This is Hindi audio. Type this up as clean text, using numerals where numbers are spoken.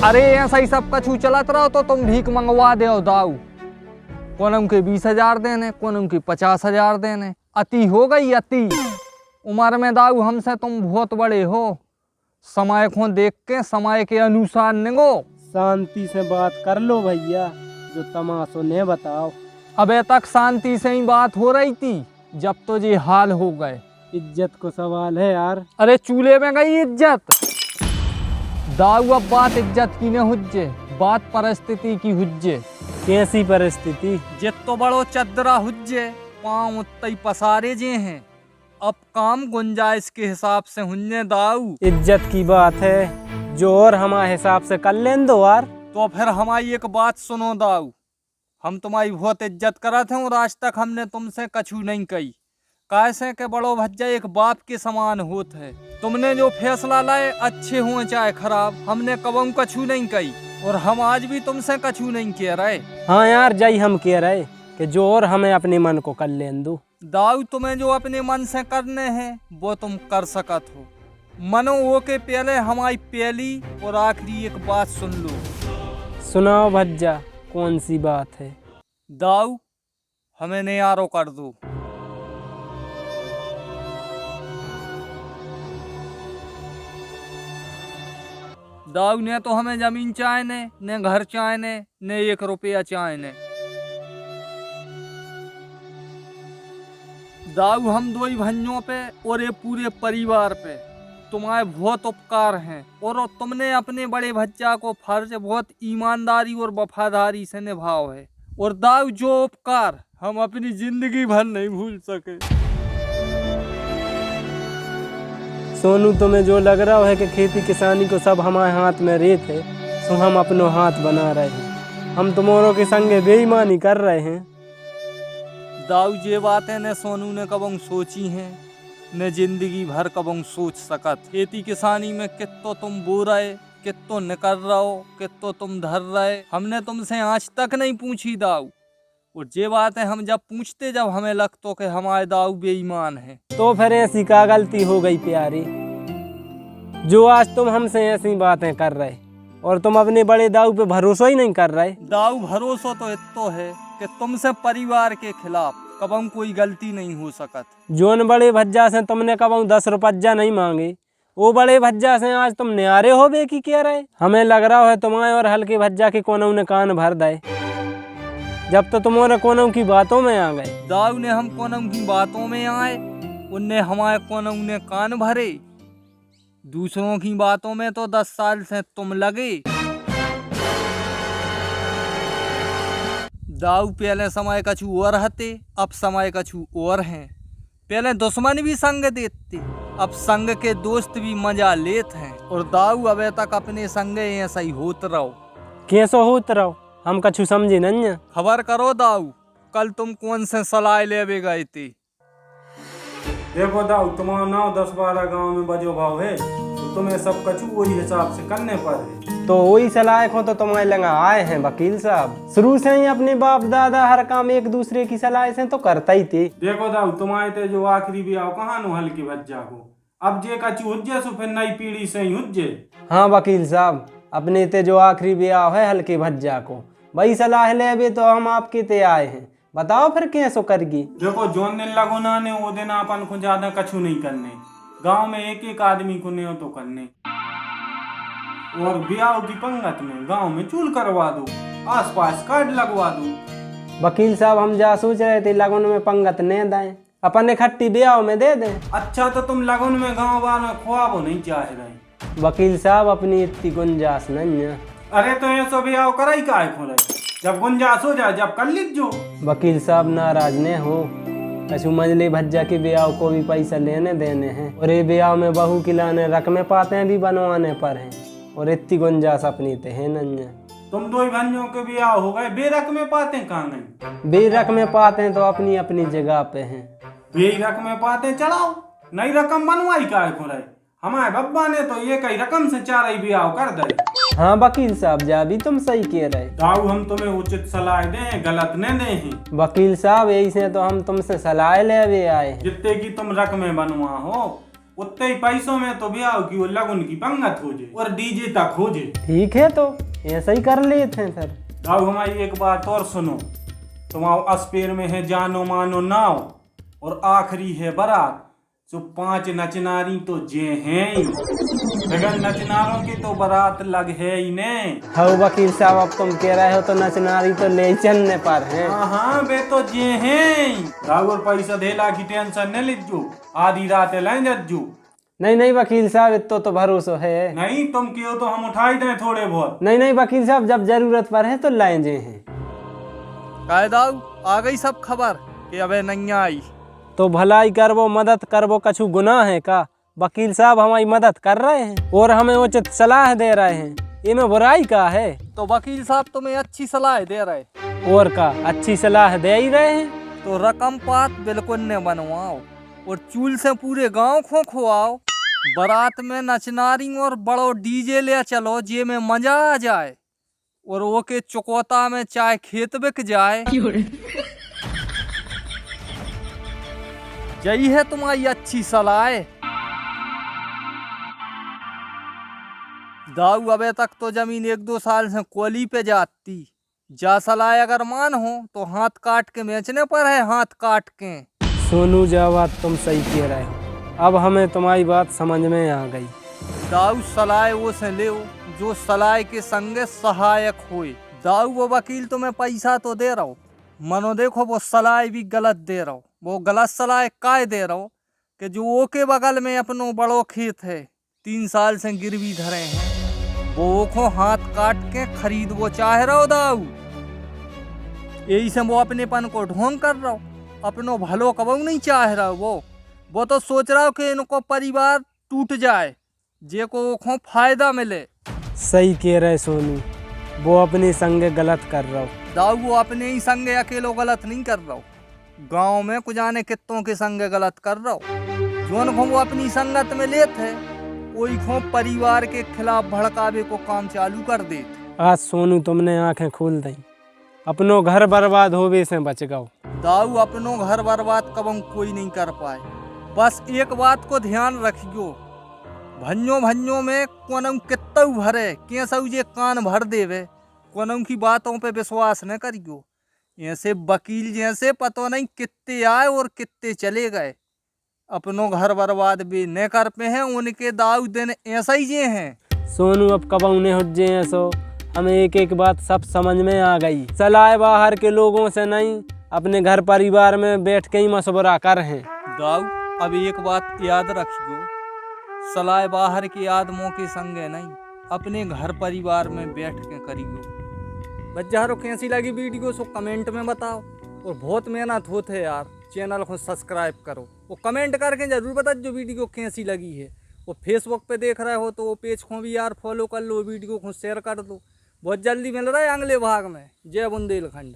अरे ऐसा ही सब कछु चलत रहो तो तुम भीख मंगवा दे दाऊ। कोनम के 20,000 देने, कोनम के 50,000 देने। अति हो गई अति। उम्र में दाऊ हमसे तुम बहुत बड़े हो। समय को देख के समय के अनुसार निगो। शांति से बात कर लो भैया, जो तमाशो ने बताओ। अबे तक शांति से ही बात हो रही थी, जब तो ये हाल हो गए। इज्जत को सवाल है यार। अरे चूल्हे में गई इज्जत। दाऊ अब बात इज्जत की न हुज्जे, बात परिस्थिति की हुज्जे। कैसी परिस्थिति? जितो बड़ो चदरा हुज्जे, पाँव उतई पसारे जे हैं। अब काम गुंजाइश के हिसाब से हुन्ने दाऊ। इज्जत की बात है, जो और हमारे हिसाब से कर लें दो यार। तो फिर हमारी एक बात सुनो दाऊ। हम तुम्हारी बहुत इज्जत करते हैं और आज तक हमने तुमसे कछु नहीं कही। कैसे के बड़ो भज्जा एक बाप के समान होत है। तुमने जो फैसला लाए, अच्छे हुए चाहे खराब, हमने कबू कछु नहीं कही और हम आज भी तुमसे कछु नहीं कह रहे। हाँ यार, जय हम कह रहे कि जो और हमें अपने मन को कर लें दो। दाऊ तुम्हें जो अपने मन से करने हैं वो तुम कर सकत हो। मनो वो के पहले हमारी पहली और आखिरी एक बात सुन लो। सुनाओ भज्जा, कौन सी बात है? दाऊ हमें नियारो कर दो। दाऊ ने तो हमें जमीन चाहने, ने घर चाहने, ने 1 रुपया चाहने। दाऊ हम 2 ही भाइयों पे और ये पूरे परिवार पे तुम्हारे बहुत उपकार हैं और तुमने अपने बड़े भज्जा को फर्ज बहुत ईमानदारी और वफादारी से निभाओ है। और दाऊ जो उपकार हम अपनी जिंदगी भर नहीं भूल सके। सोनू, तुम्हें जो लग रहा है कि खेती किसानी को सब हमारे हाथ में रेत है, सो हम अपनो हाथ बना रहे हैं। हम तुम्हारों के संगे बेईमानी कर रहे हैं। दाऊ ये बातें ने सोनू ने कबंग सोची हैं, ने जिंदगी भर कबंग सोच सकत। खेती किसानी में कितो तुम बो रहे, कितो निकल रहो, कितो तुम धर रहे, हमने तुमसे आज तक नहीं पूछी दाऊ। और ये बातें हम जब पूछते, जब हमें लगतो कि हमारे दाऊ बेईमान है। तो फिर ऐसी क्या गलती हो गई प्यारी, जो आज तुम हमसे ऐसी बातें कर रहे और तुम अपने बड़े दाऊ पे भरोसा ही नहीं कर रहे? दाऊ भरोसा तो इतो है कि तुमसे परिवार के खिलाफ कबंग कोई गलती नहीं हो सकत। जोन बड़े भज्जा से तुमने कबंग 10 रुपया नहीं मांगे, वो बड़े भज्जा से आज तुम न्यारे हो बे की कह रहे? हमें लग रहा है तुम्हारे और हल्के भज्जा के कोनों ने कान भर दे, जब तो तुम्हारे कोनों की बातों में आ गए। दाऊ ने हम कोनों की बातों में आए, उनने हमारे कोनों ने कान भरे। दूसरों की बातों में तो 10 साल से तुम लगे। दाऊ पहले समय कछु और हते, अब समय कछु और हैं। पहले दुश्मन भी संग देते, अब संग के दोस्त भी मजा लेते हैं। और दाऊ अबे तक अपने संगे ऐसा ही होत रहो। कैसो होत रहो, हम कछु समझे नहीं। खबर करो दाऊ, कल तुम कौन से सलाह लेवे गए थे? देखो दाऊ, तुम्हारा नाव 10-12 गांव में बजो भाव है, तो तुम्हें सब कछु वही हिसाब से करने पर है। तो वही सलाह को तो तुम्हारे लगा आए हैं वकील साहब। शुरू से ही अपने बाप दादा हर काम एक दूसरे की सलाह से तो करता ही थे। देखो दाऊ, तुम्हारे ते जो आखिरी भी आओ कहाँ नु हल्की भज्जा को, अब जे कछु हुज्जे सो फिर नई पीढ़ी से ही हुज्जे। हाँ वकील साहब, अपने ते जो आखिरी ब्याह है हल्के भज्जा को, वही सलाह ले भी तो हम आपके ते आए हैं। बताओ फिर कैसो करगी? देखो, जोन दिन लगोना ने वो दिन अपन को ज्यादा कछु नहीं करने, गांव में एक एक आदमी को नहीं तो करने। और ब्याह की पंगत में गांव में चूल करवा दो, आस पास कार्ड लगवा दो। वकील साहब, हम जा सोच रहे थे लगन में पंगत नहीं दें, अपन इकट्ठी ब्याह में दे दें। अच्छा, तो तुम लगन में गाँव वालों में ख्वाब नहीं चाह रहे? वकील साहब, अपनी इतनी गुंजाइश नहीं है। अरे तो ये सब ब्याह कराई का है, जब गुंजाइश हो जाए जब कर लीज जो। वकील साहब नाराज न हो, कछु मंजले भज्जा के ब्याह को भी पैसा लेने देने हैं और ये ब्याह में बहू खिलाने रकमें पाते भी बनवाने पर हैं और इतनी गुंजाइश अपनी ते है नहीं। तुम 2 भाइयों के ब्याह हो गए, बेरक में पाते कहाँ गई? बेरक में पाते तो अपनी अपनी जगह पे हैं। बेरक में पाते चढ़ाओ, नई रकम बनवाई का है? हमारे बब्बा ने तो ये कई रकम से 4 ही ब्याह कर दे। हाँ वकील साहब, जा भी तुम सही कह रहे। दाऊ, हम तुम्हें उचित सलाह दें, गलत न दें। वकील साहब, यही से तो हम तुमसे सलाह ले भी आए। जितने की तुम रकमें बनवा हो, उतने ही पैसों में तो ब्याह की वो लगन की पंगत हो जाए और डीजे तक हो जाए। ठीक है तो ऐसा ही कर लेते हैं सर। दाऊ हमारी एक बात और सुनो, तुम्हारे अस्पेर में है जानो मानो नाव और आखिरी है बारात। जो 5 नचनारी तो जे हैं ही, बगैर नचनारों की तो बारात लग है ही नहीं। हाँ वकील साहब, अब तुम कह रहे हो तो नचनारी तो ले चलने पर है। हाँ बे तो जे हैं। दाऊ और पैसा देला की टेंशन न लीजो, आधी रात लाइन जज्जू। नहीं वकील साहब, इतो तो भरोसा है। नहीं तुम क्यों तो हम उठाई दें थोड़े बहुत। नहीं वकील साहब, जब जरूरत पर है तो लाएंगे हैं। कायदाऊ आ गई सब खबर कि अबे नहीं आई। तो भलाई करबो मदद करबो, कछु गुनाह है का? वकील साहब हमारी मदद कर रहे हैं और हमें उचित सलाह दे रहे हैं, इनमें बुराई का है? तो वकील साहब तुम्हें अच्छी सलाह दे रहे। और का अच्छी सलाह दे ही रहे हैं। तो रकम पात बिल्कुल न बनवाओ और चूल से पूरे गांव को खुआओ। बारात में नचनारी और बड़ो डीजे ले चलो, जे में मजा आ जाए और वो के चुकौता में चाय खेत बिक जाए। यही है तुम्हारी अच्छी सलाह। दाऊ अबे तक तो जमीन 1-2 साल से कोली पे जाती। जा सलाह अगर मान हो तो हाथ काट के बेचने पर है, हाथ काट के। सोनू जा बात तुम सही कह रहे हो, अब हमें तुम्हारी बात समझ में आ गई। दाऊ सलाह वो से ले जो सलाह के संगे सहायक होए। दाऊ वो वकील तुम्हें पैसा तो दे रहा हो, मनो देखो वो सलाह भी गलत दे रहा हो। वो गलत सलाह काय दे रहा हो कि जो वो के बगल में अपनो बड़ो खेत है, 3 साल से गिरवी धरे हैं, वो को हाथ काट के खरीद वो चाह रहा हो। दाऊ यही से वो अपनेपन को ढोंग कर रहा हो, अपनो भलो कबू नहीं चाह रहा हो। वो तो सोच रहा हो कि इनको परिवार टूट जाए, जे को फायदा मिले। सही कह रहे सोनू, वो अपने संगे गलत कर रहा हो। दाऊ वो अपने ही संगे अकेलो गलत नहीं कर रहा हो, गांव में कुछ जाने कितों के संगे गलत कर रहा हो। जोन को वो अपनी संगत में लेते है, वही को परिवार के खिलाफ भड़कावे को काम चालू कर देते। आज सोनू तुमने आंखें खोल दी, अपनो घर बर्बाद होवे से बच गओ। दाऊ अपनो घर बर्बाद कबम कोई नहीं कर पाए। बस एक बात को ध्यान रखियो, भन्यो में कोनम कित्तौ भरे कैसौ जे कान भर देवे, कोनम की बातों पे विश्वास न करियो। ऐसे वकील जैसे पता नहीं कितने आए और कितने चले गए, अपनो घर बर्बाद भी न कर पे हैं। उनके दाऊ दिन ऐसा ही जे हैं। सोनू अब कब उन्हें हुज्जे हैं सो हमें एक बात सब समझ में आ गई। सलाह बाहर के लोगों से नहीं, अपने घर परिवार में बैठ के ही मशवरा कर हैं। दाऊ अब एक बात याद रखियो, सलाह बाहर के आदमों के संगे नहीं, अपने घर परिवार में बैठ के करियो। बच्चारों कैसी लगी वीडियो सो कमेंट में बताओ, और बहुत मेहनत होते है यार, चैनल को सब्सक्राइब करो और कमेंट करके जरूर बता जो वीडियो कैसी लगी है। वो फेसबुक पे देख रहे हो तो वो पेज को भी यार फॉलो कर लो, वीडियो को शेयर कर दो। बहुत जल्दी मिल रहा है अगले भाग में। जय बुंदेलखंड।